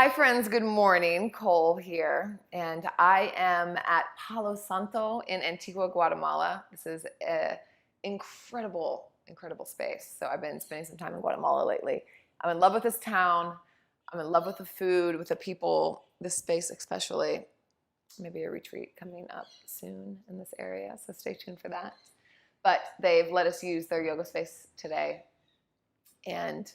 Hi friends, good morning. Cole here, and I am at Palo Santo in Antigua, Guatemala. This is an incredible, incredible space. So I've been spending some time in Guatemala lately. I'm in love with this town. I'm in love with the food, with the people, this space especially. Maybe a retreat coming up soon in this area, so stay tuned for that. But they've let us use their yoga space today, and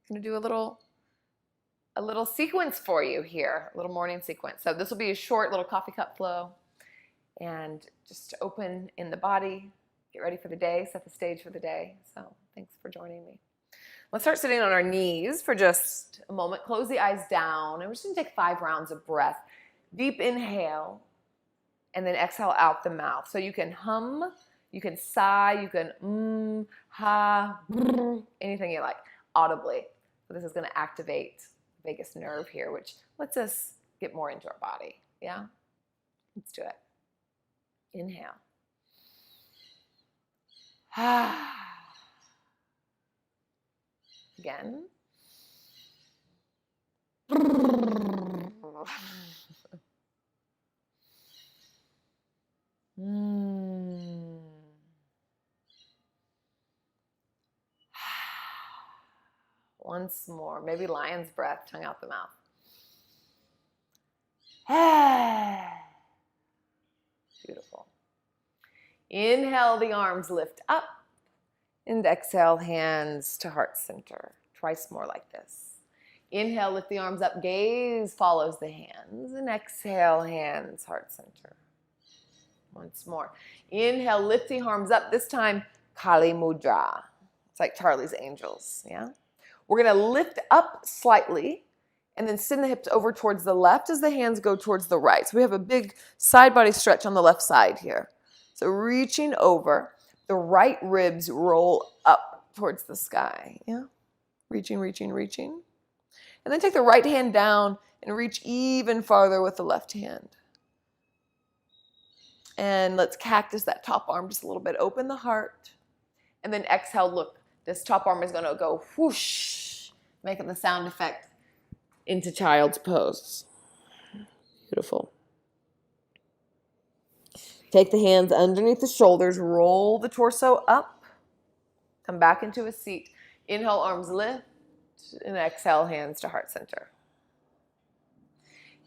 I'm gonna do a little sequence for you here, a little morning sequence. So this will be a short little coffee cup flow, and just to open in the body, get ready for the day, set the stage for the day. So thanks for joining me. Let's start sitting on our knees for just a moment. Close the eyes down, and we're just gonna take 5 rounds of breath. Deep inhale, and then exhale out the mouth. So you can hum, you can sigh, you can ha, anything you like, audibly. So this is gonna activate vagus nerve here, which lets us get more into our body. Yeah? Let's do it. Inhale. Again. Once more, maybe lion's breath, tongue out the mouth. Beautiful. Inhale, the arms lift up, and exhale, hands to heart center. Twice more like this. Inhale, lift the arms up, gaze follows the hands, and exhale, hands, heart center. Once more. Inhale, lift the arms up, this time Kali Mudra. It's like Charlie's Angels, yeah? We're gonna lift up slightly and then send the hips over towards the left as the hands go towards the right. So we have a big side body stretch on the left side here. So reaching over, the right ribs roll up towards the sky, yeah? Reaching, reaching, reaching. And then take the right hand down and reach even farther with the left hand. And let's cactus that top arm just a little bit. Open the heart. And then exhale, look. This top arm is going to go whoosh, making the sound effect into child's pose. Beautiful. Take the hands underneath the shoulders. Roll the torso up. Come back into a seat. Inhale, arms lift. And exhale, hands to heart center.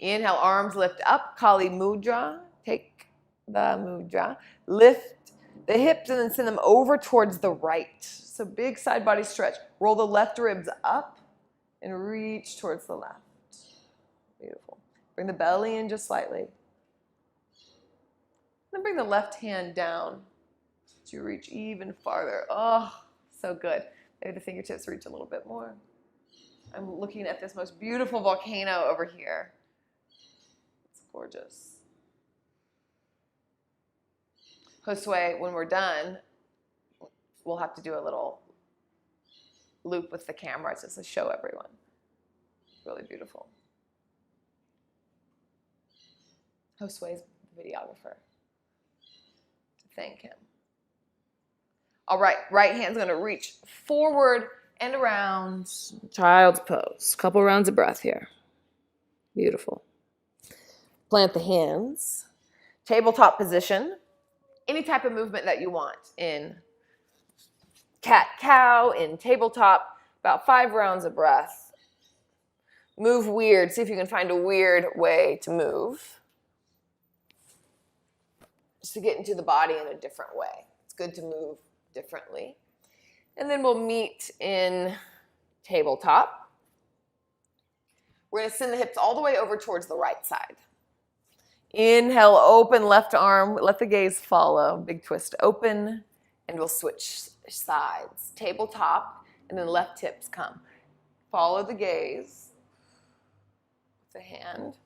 Inhale, arms lift up. Kali Mudra. Take the mudra. Lift the hips and then send them over towards the right. So big side body stretch. Roll the left ribs up and reach towards the left. Beautiful. Bring the belly in just slightly. Then bring the left hand down as you reach even farther. Oh, so good. Maybe the fingertips reach a little bit more. I'm looking at this most beautiful volcano over here. It's gorgeous. Josue, when we're done, we'll have to do a little loop with the camera just to show everyone. It's really beautiful. Josue's the videographer. To thank him. All right, right hand's gonna reach forward and around. Child's pose. Couple rounds of breath here. Beautiful. Plant the hands. Tabletop position. Any type of movement that you want in cat-cow, in tabletop, about 5 rounds of breath. Move weird. See if you can find a weird way to move. Just to get into the body in a different way. It's good to move differently. And then we'll meet in tabletop. We're going to send the hips all the way over towards the right side. Inhale, open left arm. Let the gaze follow. Big twist open. And we'll switch sides. Tabletop, and then left hips come. Follow the gaze with the hand.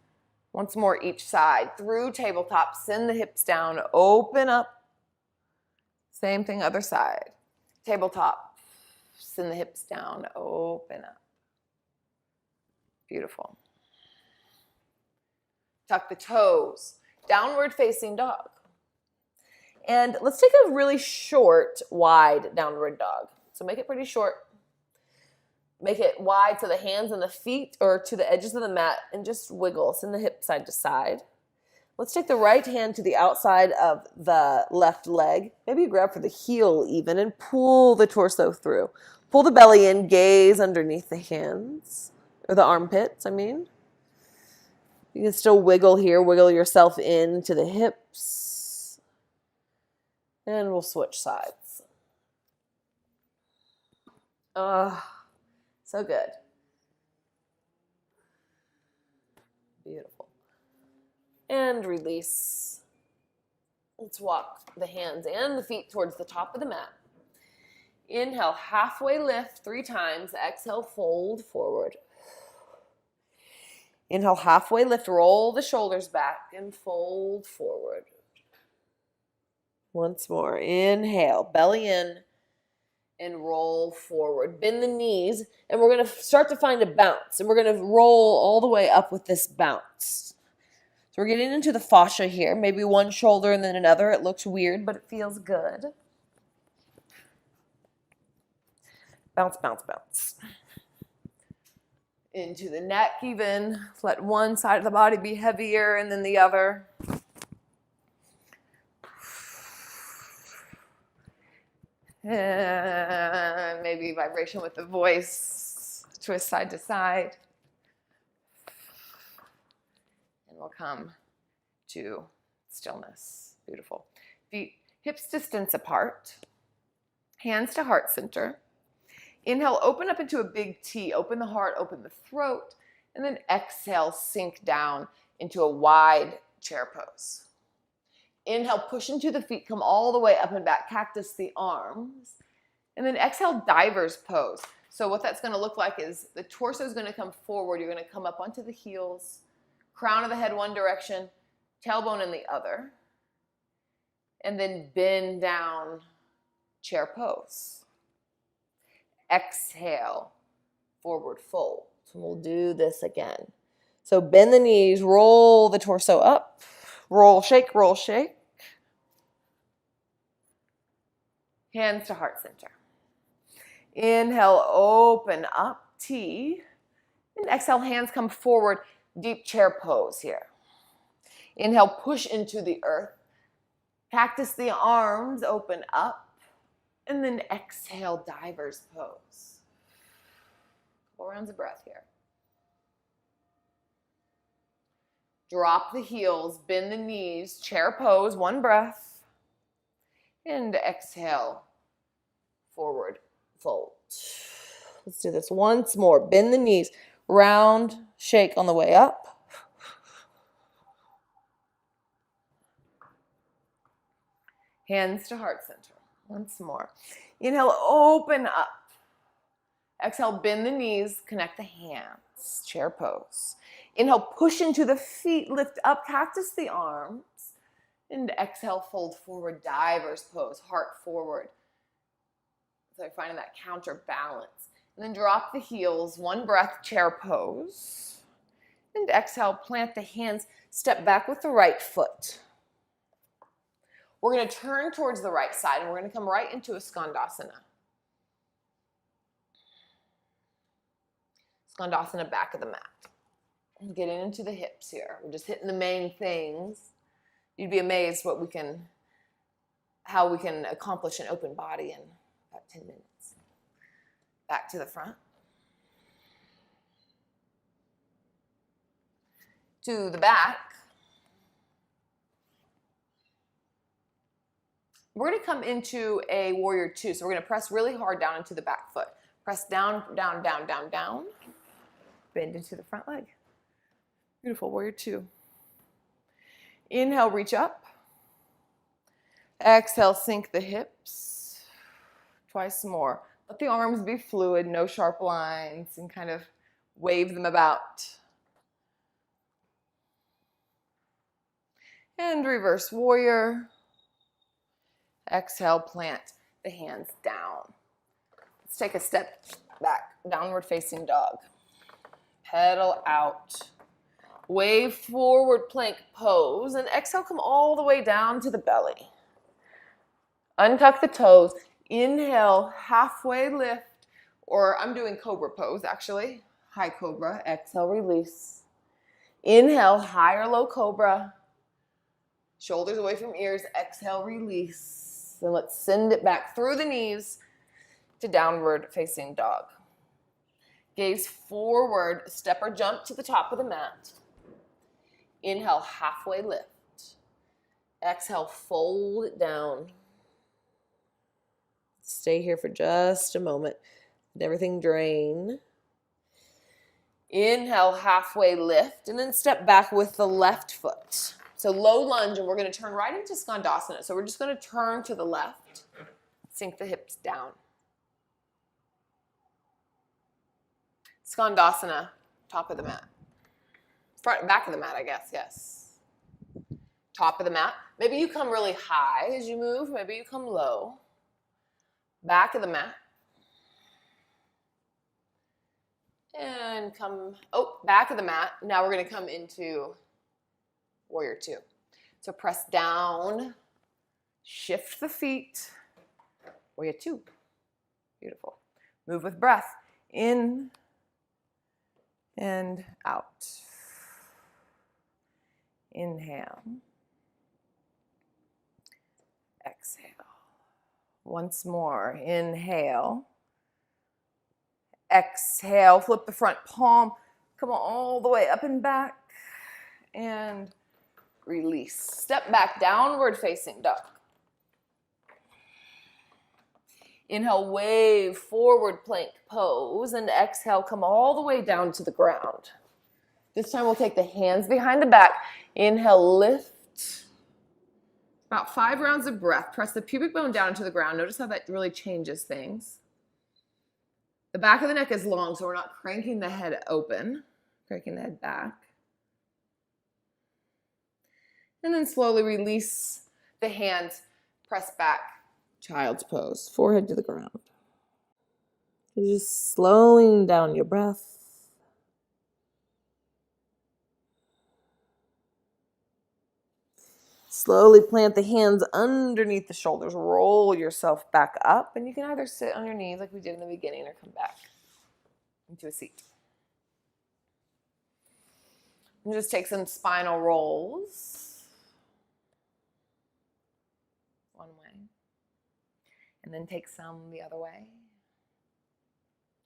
Once more each side. Through tabletop, send the hips down. Open up. Same thing, other side. Tabletop, send the hips down. Open up. Beautiful. Tuck the toes. Downward facing dog. And let's take a really short, wide downward dog. So make it pretty short. Make it wide to the hands and the feet or to the edges of the mat and just wiggle. Send the hip side to side. Let's take the right hand to the outside of the left leg. Maybe you grab for the heel even and pull the torso through. Pull the belly in, gaze underneath the hands, or the armpits, I mean. You can still wiggle here, wiggle yourself into the hips. And we'll switch sides. So good. Beautiful. And release. Let's walk the hands and the feet towards the top of the mat. Inhale, halfway lift 3 times. Exhale, fold forward. Inhale, halfway lift, roll the shoulders back and fold forward. Once more. Inhale, belly in and roll forward. Bend the knees, and we're going to start to find a bounce, and we're going to roll all the way up with this bounce. So we're getting into the fascia here, maybe one shoulder and then another. It looks weird, but it feels good. Bounce, bounce, bounce. Into the neck even. Let one side of the body be heavier and then the other. And maybe vibration with the voice. Twist side to side. And we'll come to stillness. Beautiful. Feet hips distance apart. Hands to heart center. Inhale, open up into a big T. Open the heart, open the throat. And then exhale, sink down into a wide chair pose. Inhale, push into the feet, come all the way up and back, cactus the arms. And then exhale, diver's pose. So what that's going to look like is the torso is going to come forward. You're going to come up onto the heels, crown of the head one direction, tailbone in the other. And then bend down, chair pose. Exhale, forward fold. So we'll do this again. So bend the knees, roll the torso up, roll, shake, roll, shake. Hands to heart center. Inhale, open up, T. And exhale, hands come forward, deep chair pose here. Inhale, push into the earth. Cactus the arms, open up. And then exhale, diver's pose. 4 rounds of breath here. Drop the heels, bend the knees, chair pose, 1 breath. And exhale, forward fold. Let's do this once more. Bend the knees, round, shake on the way up. Hands to heart center. Once more. Inhale, open up. Exhale, bend the knees, connect the hands, chair pose. Inhale, push into the feet, lift up, cactus the arms. And exhale, fold forward, diver's pose, heart forward. So you're finding that counterbalance. And then drop the heels, 1 breath, chair pose. And exhale, plant the hands, step back with the right foot. We're going to turn towards the right side, and we're going to come right into a Skandasana. Skandasana, back of the mat. Getting into the hips here. We're just hitting the main things. You'd be amazed how we can accomplish an open body in about 10 minutes. Back to the front. To the back. We're going to come into a warrior 2. So we're going to press really hard down into the back foot. Press down, down, down, down, down. Bend into the front leg. Beautiful, warrior 2. Inhale, reach up. Exhale, sink the hips. Twice more. Let the arms be fluid, no sharp lines, and kind of wave them about. And reverse warrior. Exhale, plant the hands down. Let's take a step back, downward facing dog. Pedal out. Wave forward, plank pose, and exhale, come all the way down to the belly. Untuck the toes. Inhale, halfway lift, or I'm doing cobra pose actually. High cobra, exhale, release. Inhale, high or low cobra. Shoulders away from ears, exhale, release. Then let's send it back through the knees to downward facing dog. Gaze forward, step or jump to the top of the mat. Inhale, halfway lift. Exhale, fold it down. Stay here for just a moment. Let everything drain. Inhale, halfway lift, and then step back with the left foot. So low lunge, and we're going to turn right into Skandasana. So we're just going to turn to the left, sink the hips down. Skandasana, top of the mat. Front, back of the mat, I guess, yes. Top of the mat. Maybe you come really high as you move. Maybe you come low. Back of the mat. And come, back of the mat. Now we're going to come into Warrior Two. So press down, shift the feet. Warrior Two. Beautiful. Move with breath. In and out. Inhale. Exhale. Once more. Inhale. Exhale. Flip the front palm. Come on all the way up and back. And release. Step back, downward facing dog. Inhale, wave, forward plank pose, and exhale, come all the way down to the ground. This time we'll take the hands behind the back. Inhale, lift. About 5 rounds of breath. Press the pubic bone down to the ground. Notice how that really changes things. The back of the neck is long, so we're not cranking the head open, cranking the head back. And then slowly release the hands, press back. Child's pose, forehead to the ground. You're just slowing down your breath. Slowly plant the hands underneath the shoulders. Roll yourself back up, and you can either sit on your knees like we did in the beginning or come back into a seat. And just take some spinal rolls. One way. And then take some the other way.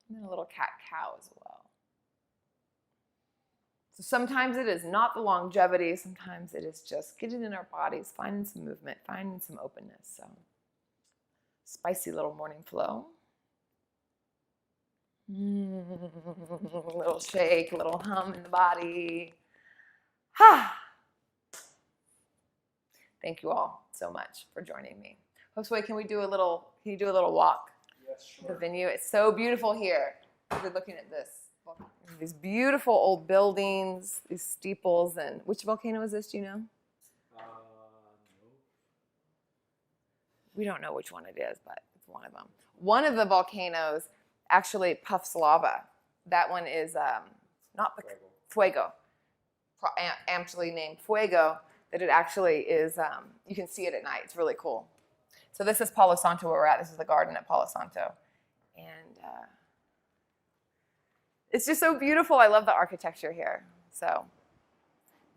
And then a little cat-cow as well. So sometimes it is not the longevity, sometimes it is just getting in our bodies, finding some movement, finding some openness. So spicy little morning flow. A little shake, a little hum in the body. Ha! Thank you all so much for joining me. Josue, can you do a little walk? Yes, sure. The venue. It's so beautiful here. We're looking at this. These beautiful old buildings, these steeples, and which volcano is this? Do you know? No. We don't know which one it is, but it's one of them. One of the volcanoes actually puffs lava. That one is not the Fuego, actually named Fuego. That it actually is. You can see it at night. It's really cool. So this is Palo Santo where we're at. This is the garden at Palo Santo, and it's just so beautiful. I love the architecture here. So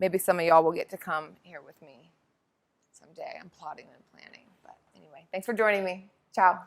maybe some of y'all will get to come here with me someday. I'm plotting and planning. But anyway, thanks for joining me. Ciao.